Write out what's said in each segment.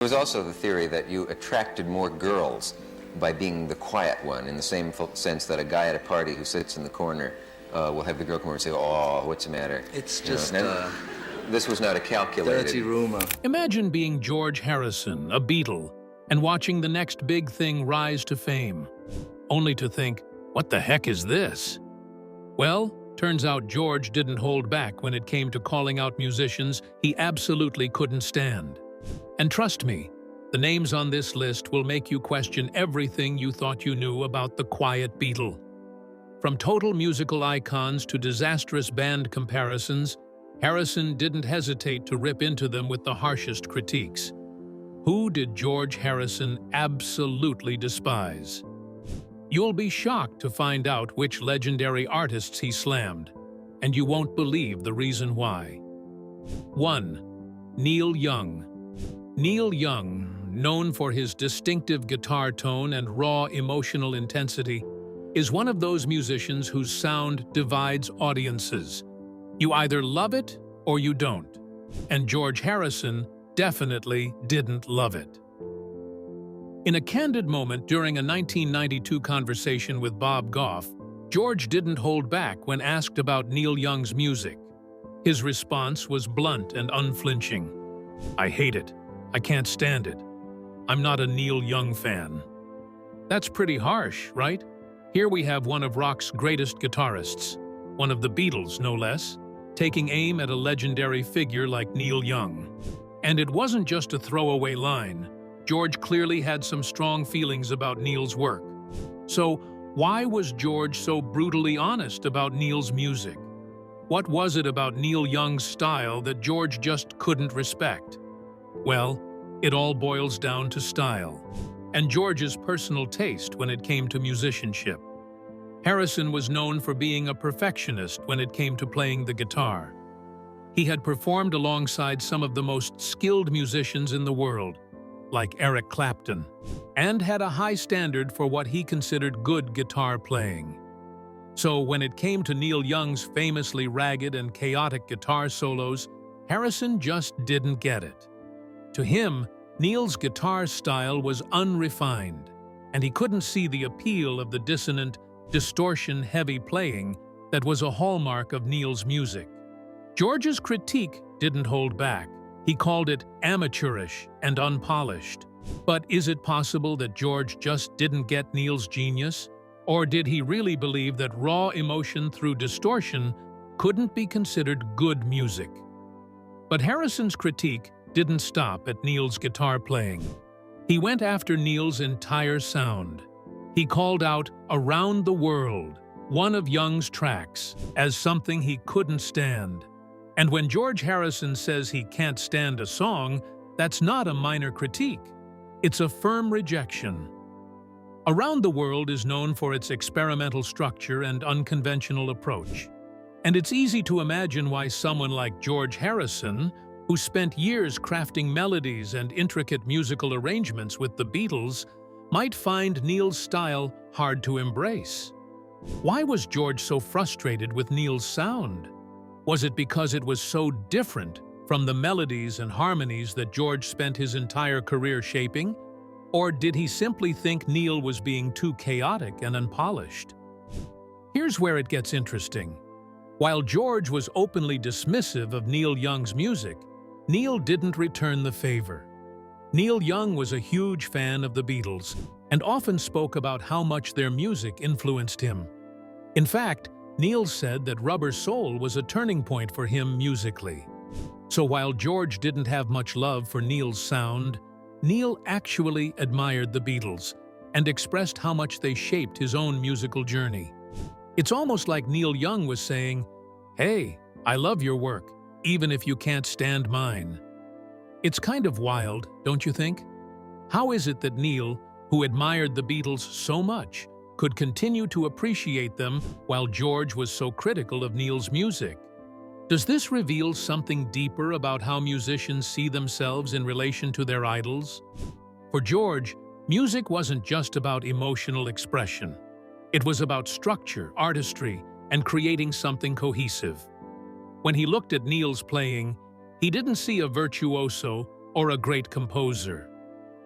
There was also the theory that you attracted more girls by being the quiet one, in the same sense that a guy at a party who sits in the corner will have the girl come over and say, "Oh, what's the matter?" It's just this was not a calculated... dirty rumor. Imagine being George Harrison, a Beatle, and watching the next big thing rise to fame, only to think, what the heck is this? Well, turns out George didn't hold back when it came to calling out musicians he absolutely couldn't stand. And trust me, the names on this list will make you question everything you thought you knew about the quiet Beatle. From total musical icons to disastrous band comparisons, Harrison didn't hesitate to rip into them with the harshest critiques. Who did George Harrison absolutely despise? You'll be shocked to find out which legendary artists he slammed, and you won't believe the reason why. 1. Neil Young. Neil Young, known for his distinctive guitar tone and raw emotional intensity, is one of those musicians whose sound divides audiences. You either love it or you don't, and George Harrison definitely didn't love it. In a candid moment during a 1992 conversation with Bob Goff, George didn't hold back when asked about Neil Young's music. His response was blunt and unflinching. "I hate it. I can't stand it. I'm not a Neil Young fan." That's pretty harsh, right? Here we have one of rock's greatest guitarists, one of the Beatles no less, taking aim at a legendary figure like Neil Young. And it wasn't just a throwaway line. George clearly had some strong feelings about Neil's work. So why was George so brutally honest about Neil's music? What was it about Neil Young's style that George just couldn't respect? Well, it all boils down to style, and George's personal taste when it came to musicianship. Harrison was known for being a perfectionist when it came to playing the guitar. He had performed alongside some of the most skilled musicians in the world, like Eric Clapton, and had a high standard for what he considered good guitar playing. So when it came to Neil Young's famously ragged and chaotic guitar solos, Harrison just didn't get it. To him, Neil's guitar style was unrefined, and he couldn't see the appeal of the dissonant, distortion-heavy playing that was a hallmark of Neil's music. George's critique didn't hold back. He called it amateurish and unpolished. But is it possible that George just didn't get Neil's genius? Or did he really believe that raw emotion through distortion couldn't be considered good music? But Harrison's critique didn't stop at Neil's guitar playing. He went after Neil's entire sound. He called out "Around the World," one of Young's tracks, as something he couldn't stand. And when George Harrison says he can't stand a song, that's not a minor critique. It's a firm rejection. Around the World is known for its experimental structure and unconventional approach. And it's easy to imagine why someone like George Harrison, who spent years crafting melodies and intricate musical arrangements with the Beatles, might find Neil's style hard to embrace. Why was George so frustrated with Neil's sound? Was it because it was so different from the melodies and harmonies that George spent his entire career shaping? Or did he simply think Neil was being too chaotic and unpolished? Here's where it gets interesting. While George was openly dismissive of Neil Young's music, Neil didn't return the favor. Neil Young was a huge fan of the Beatles and often spoke about how much their music influenced him. In fact, Neil said that Rubber Soul was a turning point for him musically. So while George didn't have much love for Neil's sound, Neil actually admired the Beatles and expressed how much they shaped his own musical journey. It's almost like Neil Young was saying, "Hey, I love your work, even if you can't stand mine." It's kind of wild, don't you think? How is it that Neil, who admired the Beatles so much, could continue to appreciate them while George was so critical of Neil's music? Does this reveal something deeper about how musicians see themselves in relation to their idols? For George, music wasn't just about emotional expression. It was about structure, artistry, and creating something cohesive. When he looked at Neil's playing, he didn't see a virtuoso or a great composer.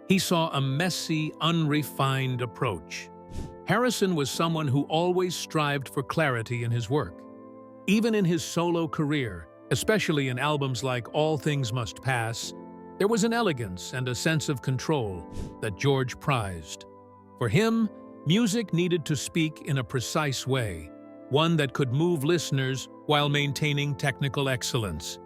He saw a messy, unrefined approach. Harrison was someone who always strived for clarity in his work. Even in his solo career, especially in albums like All Things Must Pass, there was an elegance and a sense of control that George prized. For him, music needed to speak in a precise way, one that could move listeners while maintaining technical excellence.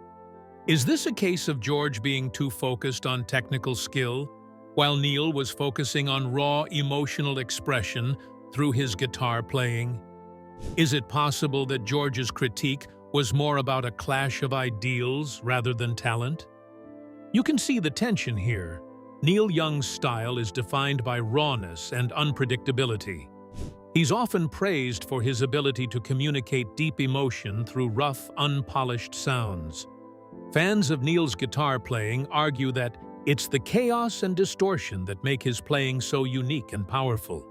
Is this a case of George being too focused on technical skill, while Neil was focusing on raw emotional expression through his guitar playing? Is it possible that George's critique was more about a clash of ideals rather than talent? You can see the tension here. Neil Young's style is defined by rawness and unpredictability. He's often praised for his ability to communicate deep emotion through rough, unpolished sounds. Fans of Neil's guitar playing argue that it's the chaos and distortion that make his playing so unique and powerful.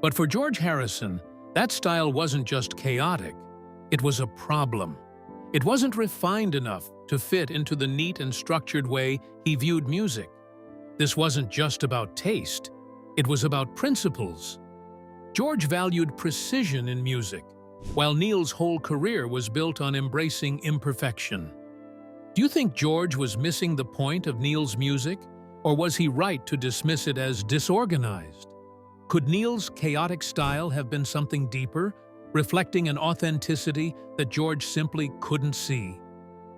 But for George Harrison, that style wasn't just chaotic, it was a problem. It wasn't refined enough to fit into the neat and structured way he viewed music. This wasn't just about taste, it was about principles. George valued precision in music, while Neil's whole career was built on embracing imperfection. Do you think George was missing the point of Neil's music, or was he right to dismiss it as disorganized? Could Neil's chaotic style have been something deeper, reflecting an authenticity that George simply couldn't see?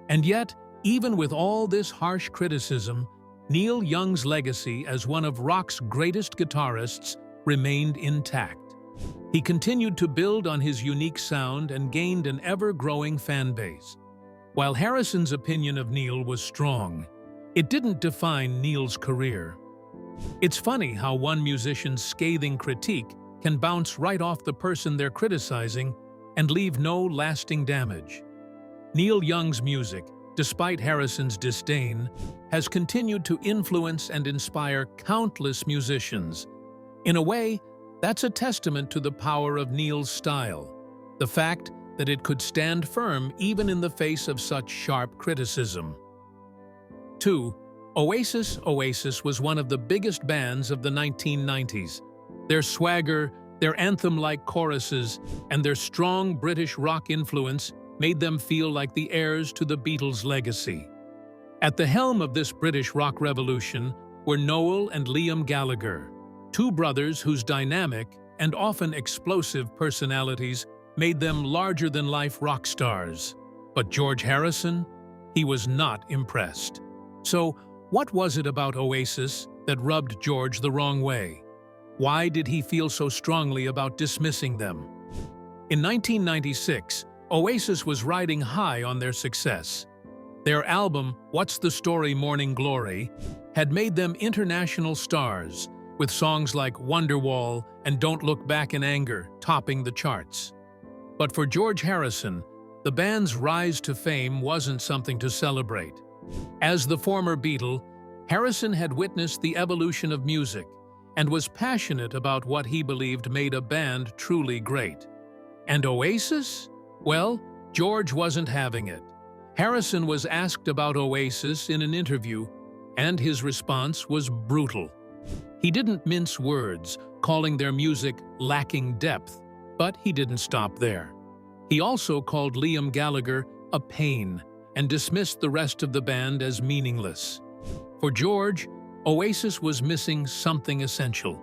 And yet, even with all this harsh criticism, Neil Young's legacy as one of rock's greatest guitarists remained intact. He continued to build on his unique sound and gained an ever-growing fan base. While Harrison's opinion of Neil was strong, it didn't define Neil's career. It's funny how one musician's scathing critique can bounce right off the person they're criticizing and leave no lasting damage. Neil Young's music, despite Harrison's disdain, has continued to influence and inspire countless musicians. In a way, that's a testament to the power of Neil's style, the fact that it could stand firm even in the face of such sharp criticism. 2. Oasis was one of the biggest bands of the 1990s. Their swagger, their anthem-like choruses, and their strong British rock influence made them feel like the heirs to the Beatles' legacy. At the helm of this British rock revolution were Noel and Liam Gallagher, two brothers whose dynamic and often explosive personalities made them larger-than-life rock stars. But George Harrison? He was not impressed. So, what was it about Oasis that rubbed George the wrong way? Why did he feel so strongly about dismissing them? In 1996, Oasis was riding high on their success. Their album, What's the Story Morning Glory, had made them international stars, with songs like Wonderwall and Don't Look Back in Anger topping the charts. But for George Harrison, the band's rise to fame wasn't something to celebrate. As the former Beatle, Harrison had witnessed the evolution of music and was passionate about what he believed made a band truly great. And Oasis? Well, George wasn't having it. Harrison was asked about Oasis in an interview, and his response was brutal. He didn't mince words, calling their music lacking depth, but he didn't stop there. He also called Liam Gallagher a pain and dismissed the rest of the band as meaningless. For George, Oasis was missing something essential.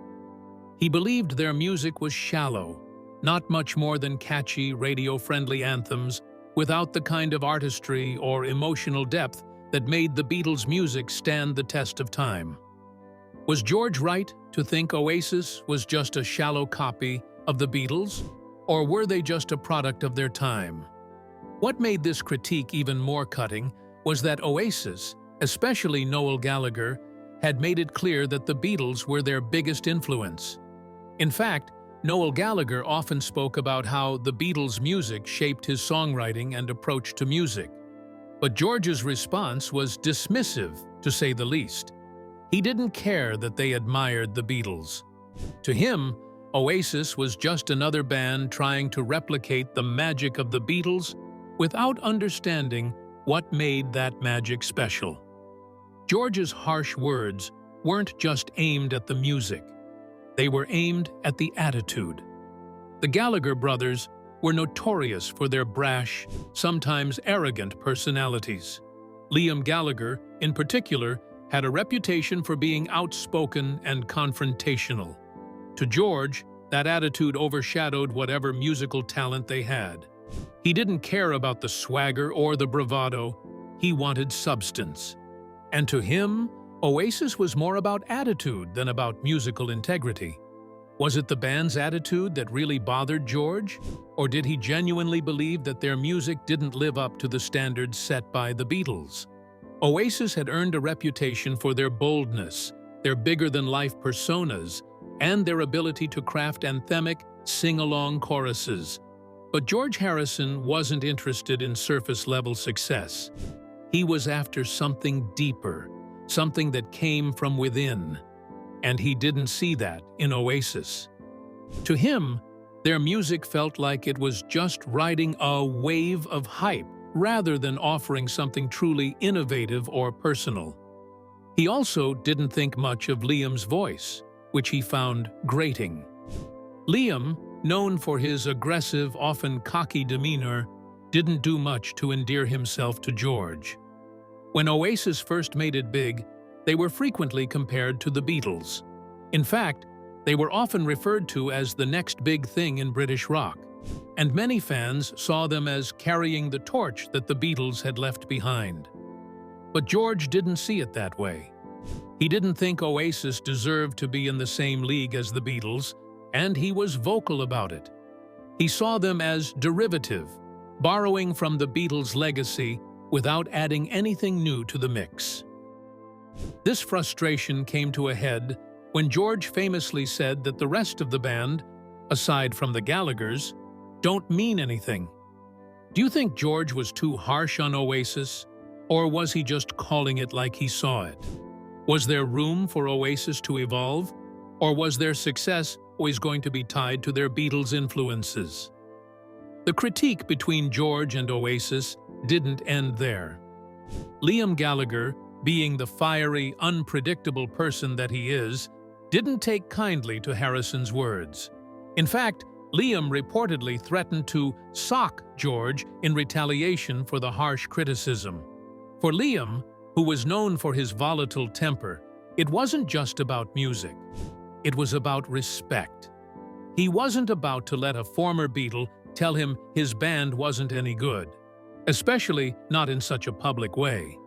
He believed their music was shallow, not much more than catchy, radio-friendly anthems without the kind of artistry or emotional depth that made the Beatles' music stand the test of time. Was George right to think Oasis was just a shallow copy of the Beatles, or were they just a product of their time? What made this critique even more cutting was that Oasis, especially Noel Gallagher, had made it clear that the Beatles were their biggest influence. In fact, Noel Gallagher often spoke about how the Beatles' music shaped his songwriting and approach to music. But George's response was dismissive, to say the least. He didn't care that they admired the Beatles. To him, Oasis was just another band trying to replicate the magic of the Beatles without understanding what made that magic special. George's harsh words weren't just aimed at the music. They were aimed at the attitude. The Gallagher brothers were notorious for their brash, sometimes arrogant personalities. Liam Gallagher, in particular, had a reputation for being outspoken and confrontational. To George, that attitude overshadowed whatever musical talent they had. He didn't care about the swagger or the bravado. He wanted substance. And to him, Oasis was more about attitude than about musical integrity. Was it the band's attitude that really bothered George? Or did he genuinely believe that their music didn't live up to the standards set by the Beatles? Oasis had earned a reputation for their boldness, their bigger-than-life personas, and their ability to craft anthemic, sing-along choruses. But George Harrison wasn't interested in surface-level success. He was after something deeper, something that came from within. And he didn't see that in Oasis. To him, their music felt like it was just riding a wave of hype rather than offering something truly innovative or personal. He also didn't think much of Liam's voice, which he found grating. Liam, known for his aggressive, often cocky demeanor, didn't do much to endear himself to George. When Oasis first made it big, they were frequently compared to the Beatles. In fact, they were often referred to as the next big thing in British rock, and many fans saw them as carrying the torch that the Beatles had left behind. But George didn't see it that way. He didn't think Oasis deserved to be in the same league as the Beatles, and he was vocal about it. He saw them as derivative, borrowing from the Beatles' legacy without adding anything new to the mix. This frustration came to a head when George famously said that the rest of the band, aside from the Gallaghers, don't mean anything. Do you think George was too harsh on Oasis, or was he just calling it like he saw it? Was there room for Oasis to evolve, or was their success always going to be tied to their Beatles influences? The critique between George and Oasis didn't end there. Liam Gallagher, being the fiery, unpredictable person that he is, didn't take kindly to Harrison's words. In fact, Liam reportedly threatened to sock George in retaliation for the harsh criticism. For Liam, who was known for his volatile temper, it wasn't just about music. It was about respect. He wasn't about to let a former Beatle tell him his band wasn't any good, especially not in such a public way.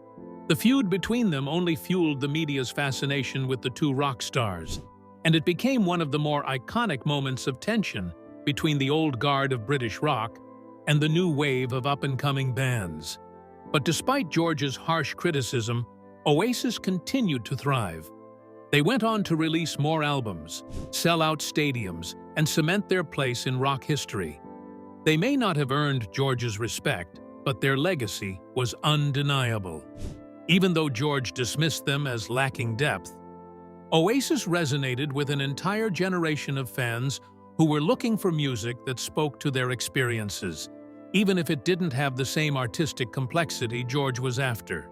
The feud between them only fueled the media's fascination with the two rock stars, and it became one of the more iconic moments of tension between the old guard of British rock and the new wave of up-and-coming bands. But despite George's harsh criticism, Oasis continued to thrive. They went on to release more albums, sell out stadiums, and cement their place in rock history. They may not have earned George's respect, but their legacy was undeniable. Even though George dismissed them as lacking depth, Oasis resonated with an entire generation of fans who were looking for music that spoke to their experiences, even if it didn't have the same artistic complexity George was after.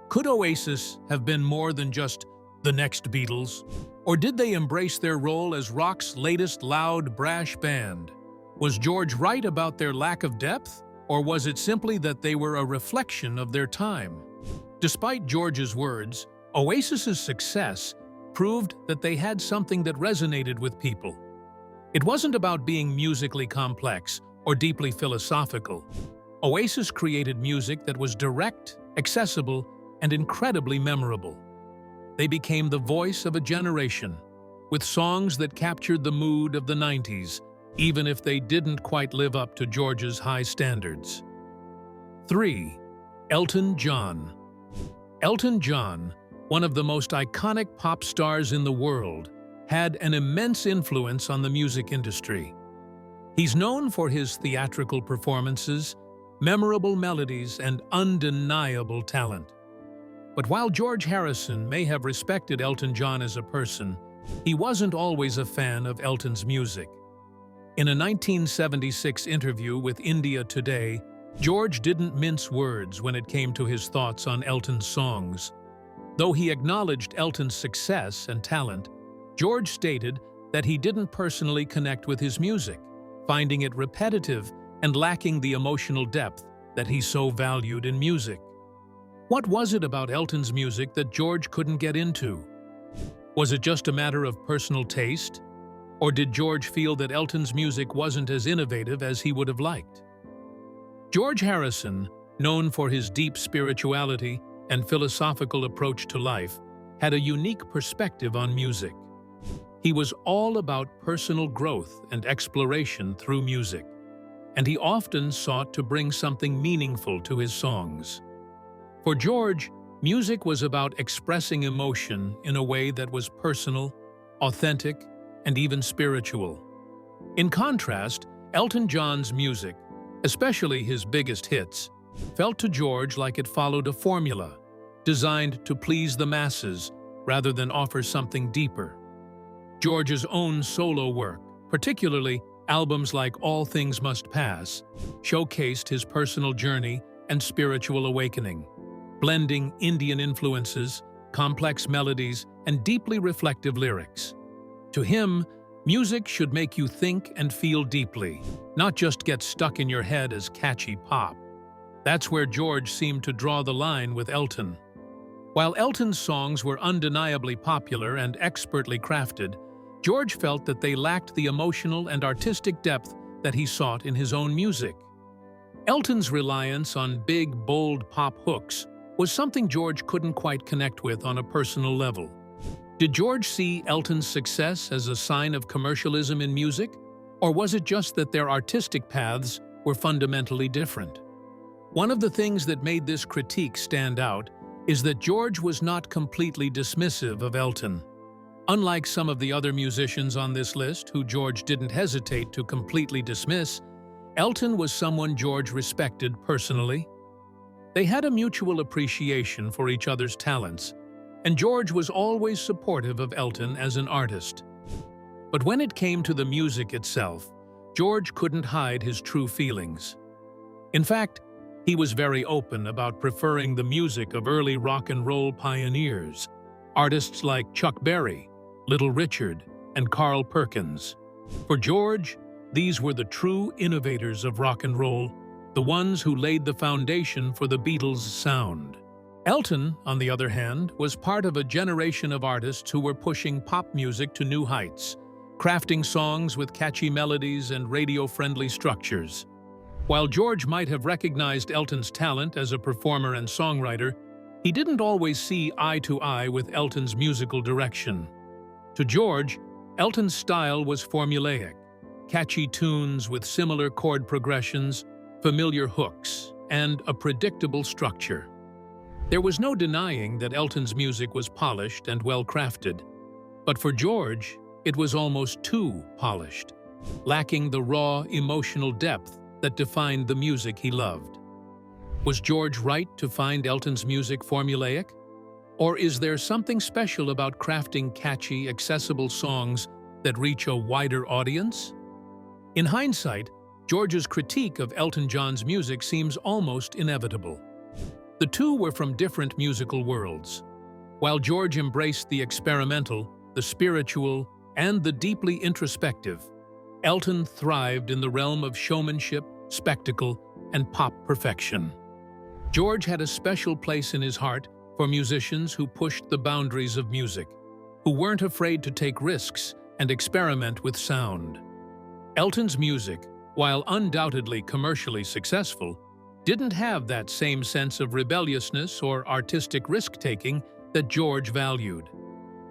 Could Oasis have been more than just the next Beatles? Or did they embrace their role as rock's latest loud, brash band? Was George right about their lack of depth? Or was it simply that they were a reflection of their time? Despite George's words, Oasis's success proved that they had something that resonated with people. It wasn't about being musically complex or deeply philosophical. Oasis created music that was direct, accessible, and incredibly memorable. They became the voice of a generation, with songs that captured the mood of the 90s, even if they didn't quite live up to George's high standards. 3. Elton John. Elton John, one of the most iconic pop stars in the world, had an immense influence on the music industry. He's known for his theatrical performances, memorable melodies, and undeniable talent. But while George Harrison may have respected Elton John as a person, he wasn't always a fan of Elton's music. In a 1976 interview with India Today, George didn't mince words when it came to his thoughts on Elton's songs. Though he acknowledged Elton's success and talent, George stated that he didn't personally connect with his music, finding it repetitive and lacking the emotional depth that he so valued in music. What was it about Elton's music that George couldn't get into? Was it just a matter of personal taste? Or did George feel that Elton's music wasn't as innovative as he would have liked? George Harrison, known for his deep spirituality and philosophical approach to life, had a unique perspective on music. He was all about personal growth and exploration through music, and he often sought to bring something meaningful to his songs. For George, music was about expressing emotion in a way that was personal, authentic, and even spiritual. In contrast, Elton John's music, especially his biggest hits, felt to George like it followed a formula, designed to please the masses rather than offer something deeper. George's own solo work, particularly albums like All Things Must Pass, showcased his personal journey and spiritual awakening, blending Indian influences, complex melodies, and deeply reflective lyrics. To him, music should make you think and feel deeply, not just get stuck in your head as catchy pop. That's where George seemed to draw the line with Elton. While Elton's songs were undeniably popular and expertly crafted, George felt that they lacked the emotional and artistic depth that he sought in his own music. Elton's reliance on big, bold pop hooks was something George couldn't quite connect with on a personal level. Did George see Elton's success as a sign of commercialism in music, or was it just that their artistic paths were fundamentally different? One of the things that made this critique stand out is that George was not completely dismissive of Elton. Unlike some of the other musicians on this list, who George didn't hesitate to completely dismiss, Elton was someone George respected personally. They had a mutual appreciation for each other's talents, and George was always supportive of Elton as an artist. But when it came to the music itself, George couldn't hide his true feelings. In fact, he was very open about preferring the music of early rock and roll pioneers, artists like Chuck Berry, Little Richard, and Carl Perkins. For George, these were the true innovators of rock and roll, the ones who laid the foundation for the Beatles' sound. Elton, on the other hand, was part of a generation of artists who were pushing pop music to new heights, crafting songs with catchy melodies and radio-friendly structures. While George might have recognized Elton's talent as a performer and songwriter, he didn't always see eye to eye with Elton's musical direction. To George, Elton's style was formulaic, catchy tunes with similar chord progressions, familiar hooks, and a predictable structure. There was no denying that Elton's music was polished and well-crafted, but for George, it was almost too polished, lacking the raw, emotional depth that defined the music he loved. Was George right to find Elton's music formulaic? Or is there something special about crafting catchy, accessible songs that reach a wider audience? In hindsight, George's critique of Elton John's music seems almost inevitable. The two were from different musical worlds. While George embraced the experimental, the spiritual, and the deeply introspective, Elton thrived in the realm of showmanship, spectacle, and pop perfection. George had a special place in his heart for musicians who pushed the boundaries of music, who weren't afraid to take risks and experiment with sound. Elton's music, while undoubtedly commercially successful, didn't have that same sense of rebelliousness or artistic risk-taking that George valued.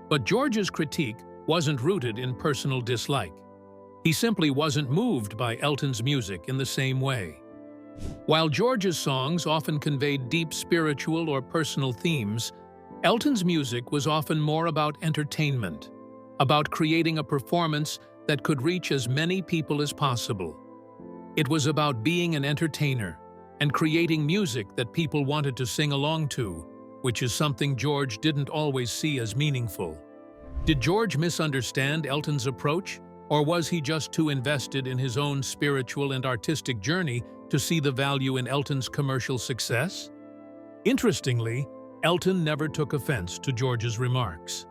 But George's critique wasn't rooted in personal dislike. He simply wasn't moved by Elton's music in the same way. While George's songs often conveyed deep spiritual or personal themes, Elton's music was often more about entertainment, about creating a performance that could reach as many people as possible. It was about being an entertainer and creating music that people wanted to sing along to, which is something George didn't always see as meaningful. Did George misunderstand Elton's approach, or was he just too invested in his own spiritual and artistic journey to see the value in Elton's commercial success? Interestingly, Elton never took offense to George's remarks.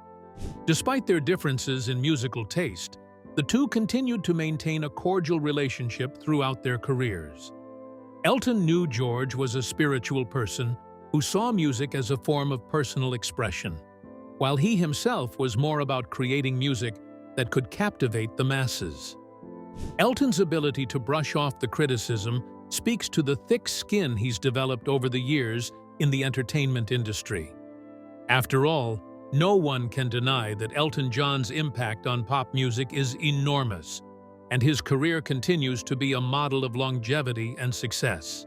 Despite their differences in musical taste, the two continued to maintain a cordial relationship throughout their careers. Elton knew George was a spiritual person who saw music as a form of personal expression, while he himself was more about creating music that could captivate the masses. Elton's ability to brush off the criticism speaks to the thick skin he's developed over the years in the entertainment industry. After all, no one can deny that Elton John's impact on pop music is enormous, and his career continues to be a model of longevity and success.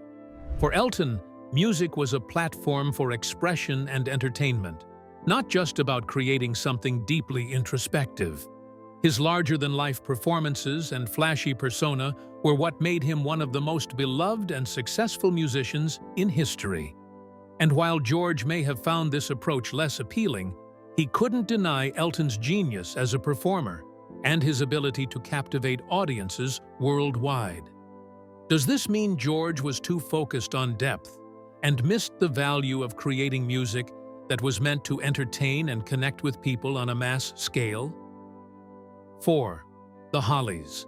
For Elton, music was a platform for expression and entertainment, not just about creating something deeply introspective. His larger-than-life performances and flashy persona were what made him one of the most beloved and successful musicians in history. And while George may have found this approach less appealing, he couldn't deny Elton's genius as a performer and his ability to captivate audiences worldwide. Does this mean George was too focused on depth and missed the value of creating music that was meant to entertain and connect with people on a mass scale? 4. The Hollies.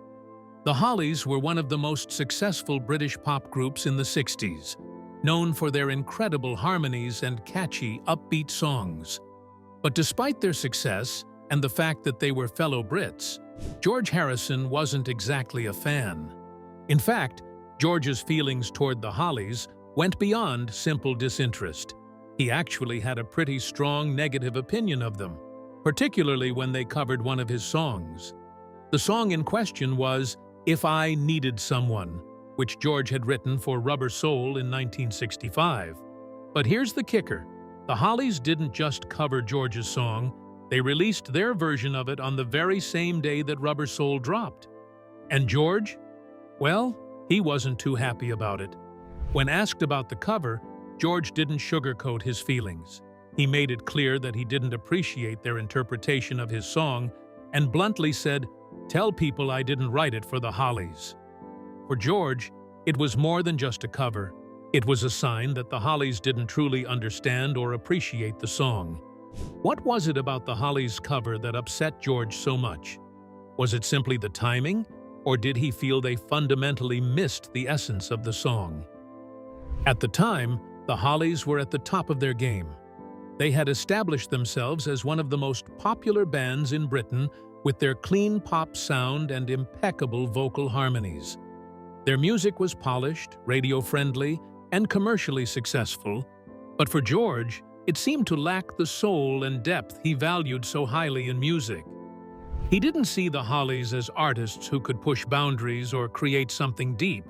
The Hollies were one of the most successful British pop groups in the 60s, known for their incredible harmonies and catchy, upbeat songs. But despite their success and the fact that they were fellow Brits, George Harrison wasn't exactly a fan. In fact, George's feelings toward the Hollies went beyond simple disinterest. He actually had a pretty strong negative opinion of them, particularly when they covered one of his songs. The song in question was "If I Needed Someone," which George had written for Rubber Soul in 1965. But here's the kicker. The Hollies didn't just cover George's song, they released their version of it on the very same day that Rubber Soul dropped. And George? Well, he wasn't too happy about it. When asked about the cover, George didn't sugarcoat his feelings. He made it clear that he didn't appreciate their interpretation of his song and bluntly said, "Tell people I didn't write it for the Hollies." For George, it was more than just a cover. It was a sign that the Hollies didn't truly understand or appreciate the song. What was it about the Hollies' cover that upset George so much? Was it simply the timing, or did he feel they fundamentally missed the essence of the song? At the time, the Hollies were at the top of their game. They had established themselves as one of the most popular bands in Britain with their clean pop sound and impeccable vocal harmonies. Their music was polished, radio-friendly, and commercially successful, but for George, it seemed to lack the soul and depth he valued so highly in music. He didn't see the Hollies as artists who could push boundaries or create something deep.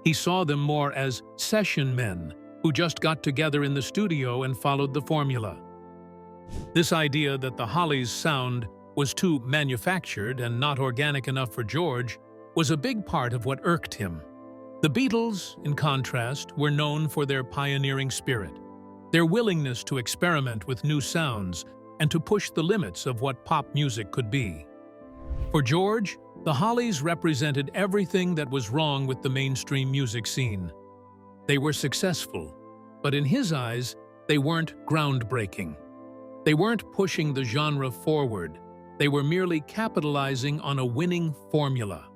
He saw them more as session men who just got together in the studio and followed the formula. This idea that the Hollies' sound was too manufactured and not organic enough for George was a big part of what irked him. The Beatles, in contrast, were known for their pioneering spirit, their willingness to experiment with new sounds and to push the limits of what pop music could be. For George, the Hollies represented everything that was wrong with the mainstream music scene. They were successful, but in his eyes, they weren't groundbreaking. They weren't pushing the genre forward. They were merely capitalizing on a winning formula.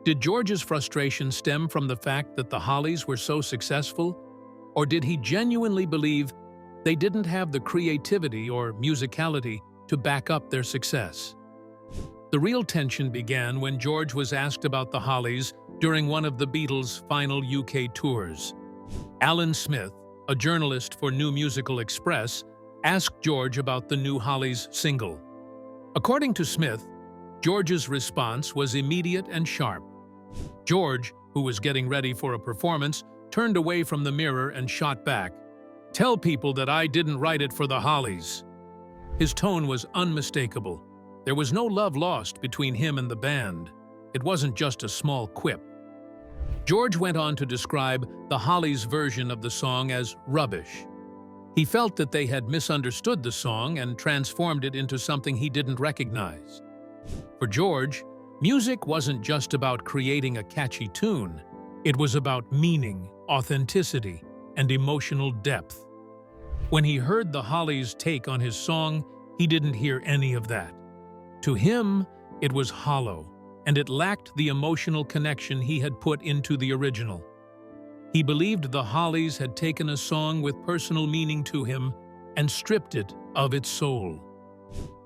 Did George's frustration stem from the fact that the Hollies were so successful, or did he genuinely believe they didn't have the creativity or musicality to back up their success? The real tension began when George was asked about the Hollies during one of the Beatles' final UK tours. Alan Smith, a journalist for New Musical Express, asked George about the new Hollies single. According to Smith, George's response was immediate and sharp. George, who was getting ready for a performance, turned away from the mirror and shot back, "Tell people that I didn't write it for the Hollies." His tone was unmistakable. There was no love lost between him and the band. It wasn't just a small quip. George went on to describe the Hollies' version of the song as rubbish. He felt that they had misunderstood the song and transformed it into something he didn't recognize. For George, music wasn't just about creating a catchy tune. It was about meaning, authenticity, and emotional depth. When he heard the Hollies' take on his song, he didn't hear any of that. To him, it was hollow, and it lacked the emotional connection he had put into the original. He believed the Hollies had taken a song with personal meaning to him and stripped it of its soul.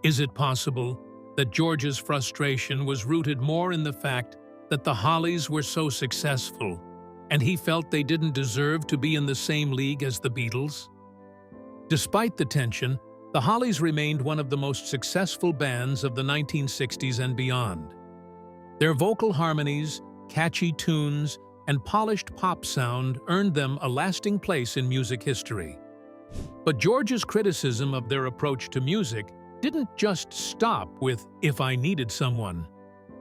Is it possible that George's frustration was rooted more in the fact that the Hollies were so successful, and he felt they didn't deserve to be in the same league as the Beatles? Despite the tension, the Hollies remained one of the most successful bands of the 1960s and beyond. Their vocal harmonies, catchy tunes, and polished pop sound earned them a lasting place in music history. But George's criticism of their approach to music didn't just stop with "If I Needed Someone."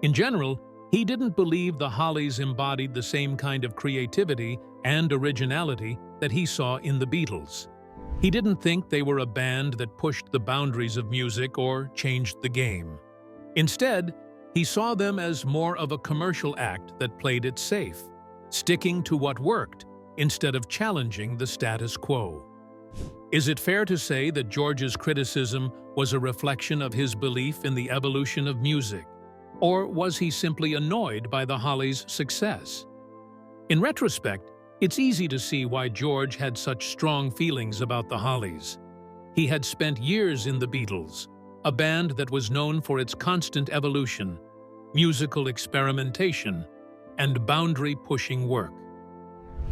In general, he didn't believe the Hollies embodied the same kind of creativity and originality that he saw in the Beatles. He didn't think they were a band that pushed the boundaries of music or changed the game. Instead, he saw them as more of a commercial act that played it safe, sticking to what worked instead of challenging the status quo. Is it fair to say that George's criticism was a reflection of his belief in the evolution of music? Or was he simply annoyed by the Hollies' success? In retrospect, it's easy to see why George had such strong feelings about the Hollies. He had spent years in the Beatles, a band that was known for its constant evolution, musical experimentation, and boundary-pushing work.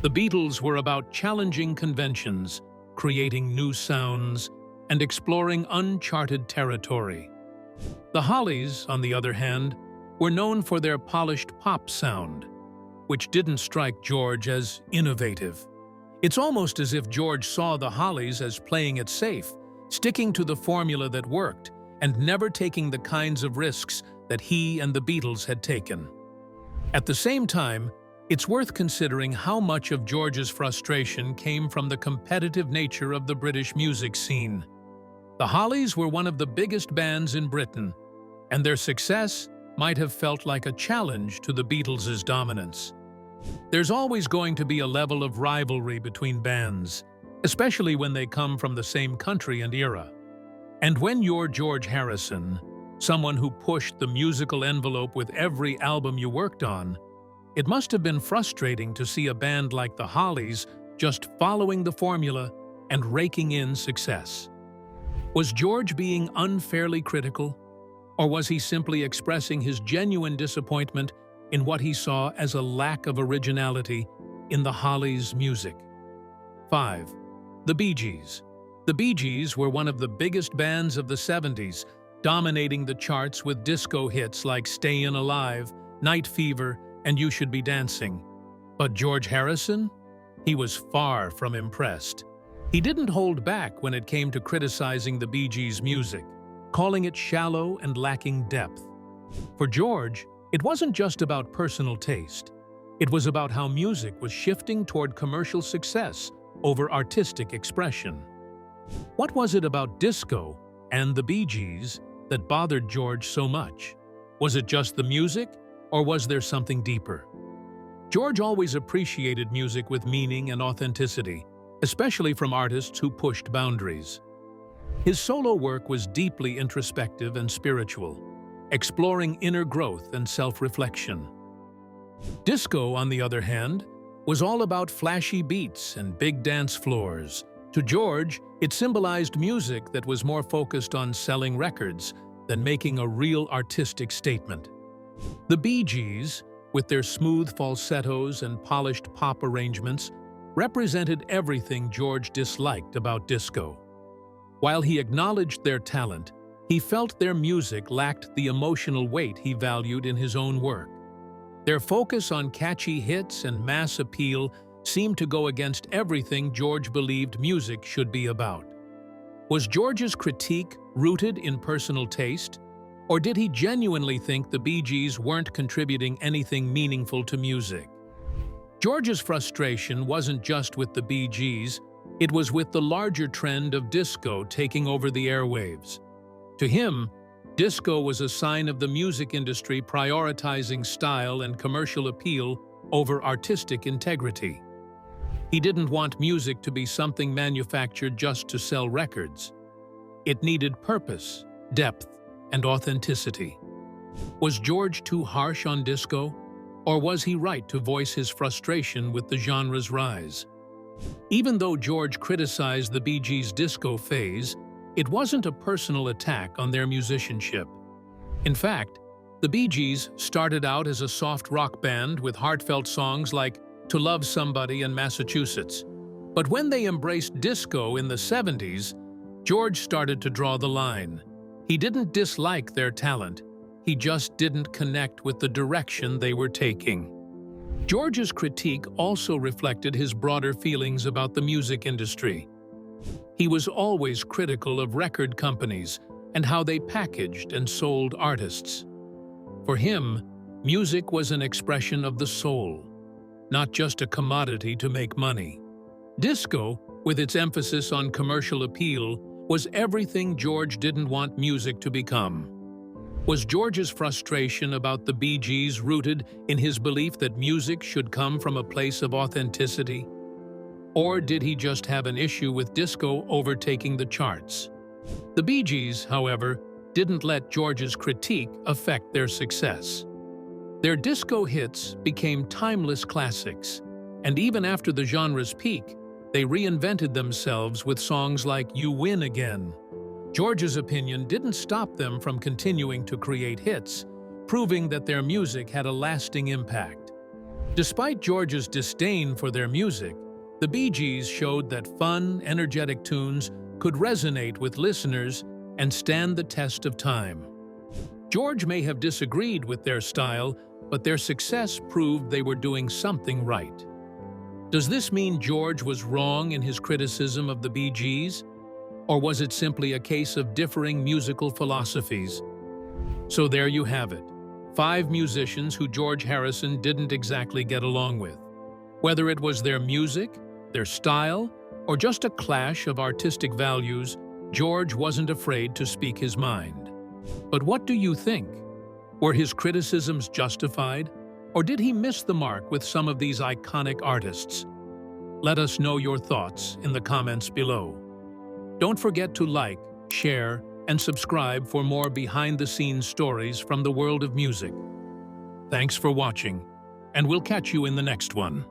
The Beatles were about challenging conventions, creating new sounds, and exploring uncharted territory. The Hollies, on the other hand, were known for their polished pop sound, which didn't strike George as innovative. It's almost as if George saw the Hollies as playing it safe, sticking to the formula that worked, and never taking the kinds of risks that he and the Beatles had taken. At the same time, it's worth considering how much of George's frustration came from the competitive nature of the British music scene. The Hollies were one of the biggest bands in Britain, and their success might have felt like a challenge to the Beatles' dominance. There's always going to be a level of rivalry between bands, especially when they come from the same country and era. And when you're George Harrison, someone who pushed the musical envelope with every album you worked on, it must have been frustrating to see a band like the Hollies just following the formula and raking in success. Was George being unfairly critical, or was he simply expressing his genuine disappointment in what he saw as a lack of originality in the Hollies' music? 5. The Bee Gees. The Bee Gees were one of the biggest bands of the 70s, dominating the charts with disco hits like Stayin' Alive, Night Fever, and You Should Be Dancing. But George Harrison? He was far from impressed. He didn't hold back when it came to criticizing the Bee Gees' music, calling it shallow and lacking depth. For George, it wasn't just about personal taste. It was about how music was shifting toward commercial success over artistic expression. What was it about disco and the Bee Gees that bothered George so much? Was it just the music, or was there something deeper? George always appreciated music with meaning and authenticity, especially from artists who pushed boundaries. His solo work was deeply introspective and spiritual, exploring inner growth and self-reflection. Disco, on the other hand, was all about flashy beats and big dance floors. To George, it symbolized music that was more focused on selling records than making a real artistic statement. The Bee Gees, with their smooth falsettos and polished pop arrangements, represented everything George disliked about disco. While he acknowledged their talent, he felt their music lacked the emotional weight he valued in his own work. Their focus on catchy hits and mass appeal seemed to go against everything George believed music should be about. Was George's critique rooted in personal taste, or did he genuinely think the Bee Gees weren't contributing anything meaningful to music? George's frustration wasn't just with the Bee Gees, it was with the larger trend of disco taking over the airwaves. To him, disco was a sign of the music industry prioritizing style and commercial appeal over artistic integrity. He didn't want music to be something manufactured just to sell records. It needed purpose, depth, and authenticity. Was George too harsh on disco, or was he right to voice his frustration with the genre's rise? Even though George criticized the Bee Gees' disco phase, it wasn't a personal attack on their musicianship. In fact, the Bee Gees started out as a soft rock band with heartfelt songs like To Love Somebody and Massachusetts. But when they embraced disco in the 70s, George started to draw the line. He didn't dislike their talent, he just didn't connect with the direction they were taking. George's critique also reflected his broader feelings about the music industry. He was always critical of record companies and how they packaged and sold artists. For him, music was an expression of the soul, not just a commodity to make money. Disco, with its emphasis on commercial appeal, was everything George didn't want music to become. Was George's frustration about the Bee Gees rooted in his belief that music should come from a place of authenticity? Or did he just have an issue with disco overtaking the charts? The Bee Gees, however, didn't let George's critique affect their success. Their disco hits became timeless classics, and even after the genre's peak, they reinvented themselves with songs like You Win Again. George's opinion didn't stop them from continuing to create hits, proving that their music had a lasting impact. Despite George's disdain for their music, the Bee Gees showed that fun, energetic tunes could resonate with listeners and stand the test of time. George may have disagreed with their style, but their success proved they were doing something right. Does this mean George was wrong in his criticism of the Bee Gees? Or was it simply a case of differing musical philosophies? So there you have it, 5 musicians who George Harrison didn't exactly get along with. Whether it was their music, their style, or just a clash of artistic values, George wasn't afraid to speak his mind. But what do you think? Were his criticisms justified, or did he miss the mark with some of these iconic artists? Let us know your thoughts in the comments below. Don't forget to like, share, and subscribe for more behind-the-scenes stories from the world of music. Thanks for watching, and we'll catch you in the next one.